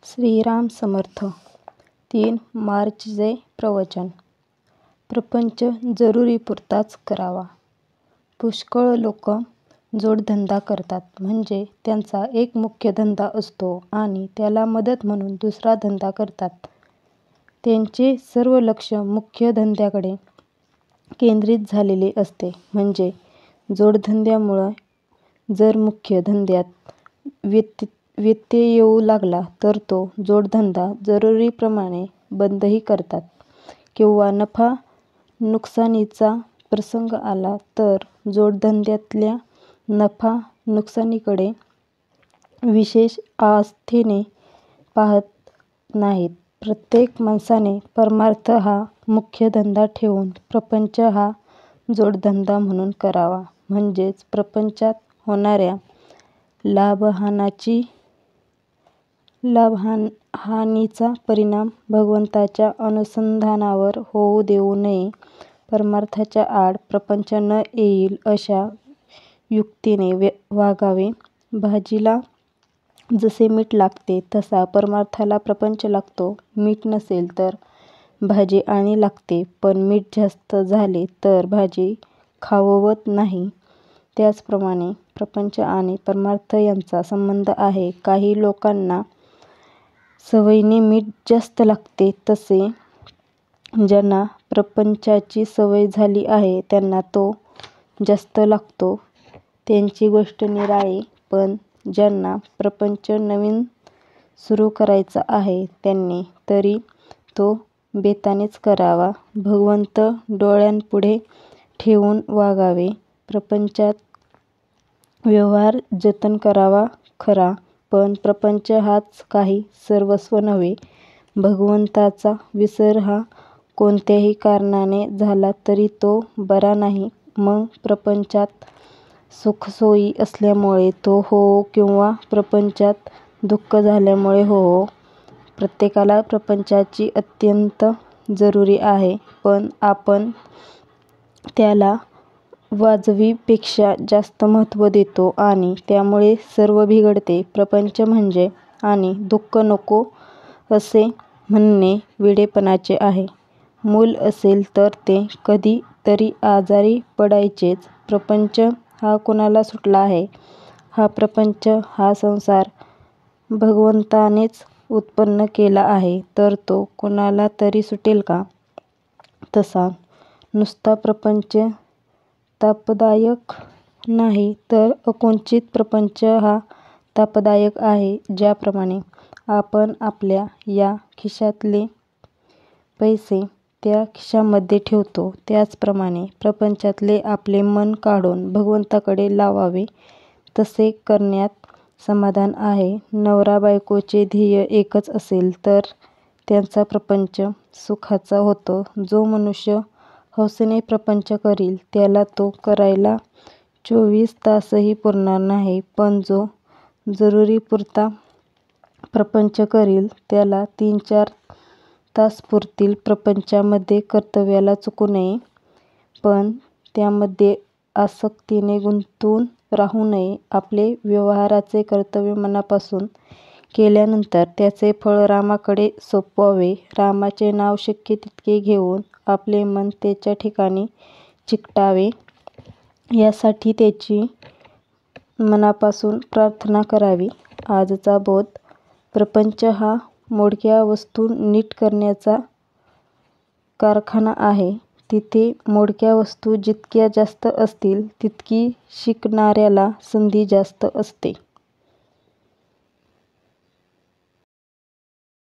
श्रीराम समर्थ. 3 मार्चचे प्रवचन. प्रपंच जरुरीपुरताच करावा. पुष्कळ लोक जोडधंदा करतात, म्हणजे त्यांचा एक मुख्य धंदा असतो आणि त्याला मदत म्हणून दुसरा धंदा करतात. त्यांचे सर्व लक्ष मुख्य धंद्याकडे केंद्रित झालेले असते. म्हणजे जोडधंद्यामुळे जर मुख्य धंद्यात व्यत्यय येऊ लागला तर तो जोडधंदा जरुरीप्रमाणे बंदही करतात, किंवा नफा नुकसानीचा प्रसंग आला तर जोडधंद्यातल्या नफा नुकसानीकडे विशेष आस्थेने पाहत नाहीत. प्रत्येक माणसाने परमार्थ हा मुख्य धंदा ठेवून प्रपंच हा जोडधंदा म्हणून करावा. म्हणजेच प्रपंचात होणाऱ्या लाभहानीचा परिणाम भगवंताच्या अनुसंधानावर होऊ देऊ नये. परमार्थाच्या आड प्रपंच न येईल अशा युक्तीने वागावे. भाजीला जसे मीठ लागते तसा परमार्थाला प्रपंच लागतो. मीठ नसेल तर भाजी आणि लागते, पण मीठ जास्त झाले तर भाजी खाववत नाही. त्याचप्रमाणे प्रपंच आणि परमार्थ यांचा संबंध आहे. काही लोकांना सवयीने मीठ जास्त लागते, तसे ज्यांना प्रपंचाची सवय झाली आहे त्यांना तो जास्त लागतो. त्यांची गोष्ट निराळी. पण ज्यांना प्रपंच नवीन सुरू करायचा आहे त्यांनी तरी तो बेतानेच करावा. भगवंत डोळ्यांपुढे ठेवून वागावे. प्रपंचात व्यवहार जतन करावा खरा, पण प्रपंच हाच काही सर्वस्व नव्हे. भगवंताचा विसर हा कोणत्याही कारणाने झाला तरी तो बरा नाही. मग प्रपंचात सुखसोयी असल्यामुळे तो होवो, किंवा प्रपंचात दुःख झाल्यामुळे होवो, प्रत्येकाला प्रपंचाची अत्यंत जरुरी आहे. पण आपण त्याला वाजवीपेक्षा जास्त महत्त्व देतो आणि त्यामुळे सर्व बिघडते. प्रपंच म्हणजे आणि दुःख नको असे म्हणणे वेडेपणाचे आहे. मूल असेल तर ते कधी तरी आजारी पडायचेच. प्रपंच हा कुणाला सुटला आहे? हा प्रपंच, हा संसार भगवंतानेच उत्पन्न केला आहे, तर तो कुणाला तरी सुटेल का? तसा नुसता प्रपंच तापदायक नाही, तर अकुंठित प्रपंच हा तापदायक आहे. ज्याप्रमाणे आपण आपल्या या खिशातले पैसे त्या खिशामध्ये ठेवतो, त्याचप्रमाणे प्रपंचातले आपले मन काढून भगवंताकडे लावावे. तसे करण्यात समाधान आहे. नवरा बायकोचे ध्येय एकच असेल तर त्यांचा प्रपंच सुखाचा होतो. जो मनुष्य हौसेने प्रपंच करील त्याला तो करायला 24 तासही पुरणार नाही, पण जो जरुरीपुरता प्रपंच करील त्याला 3-4 तास पुरतील. प्रपंचामध्ये कर्तव्याला चुकू नये, पण त्यामध्ये आसक्तीने गुंतून राहू नये. आपले व्यवहाराचे कर्तव्य मनापासून केल्यानंतर त्याचे फळ रामाकडे सोपवावे. रामाचे नाव शक्य तितके घेऊन आपले मन त्याच्या ठिकाणी चिकटावे, यासाठी त्याची मनापासून प्रार्थना करावी. आजचा बोध. प्रपंच हा मोडक्या वस्तू नीट करण्याचा कारखाना आहे. तिथे मोडक्या वस्तू जितक्या जास्त असतील तितकी शिकणाऱ्याला संधी जास्त असते.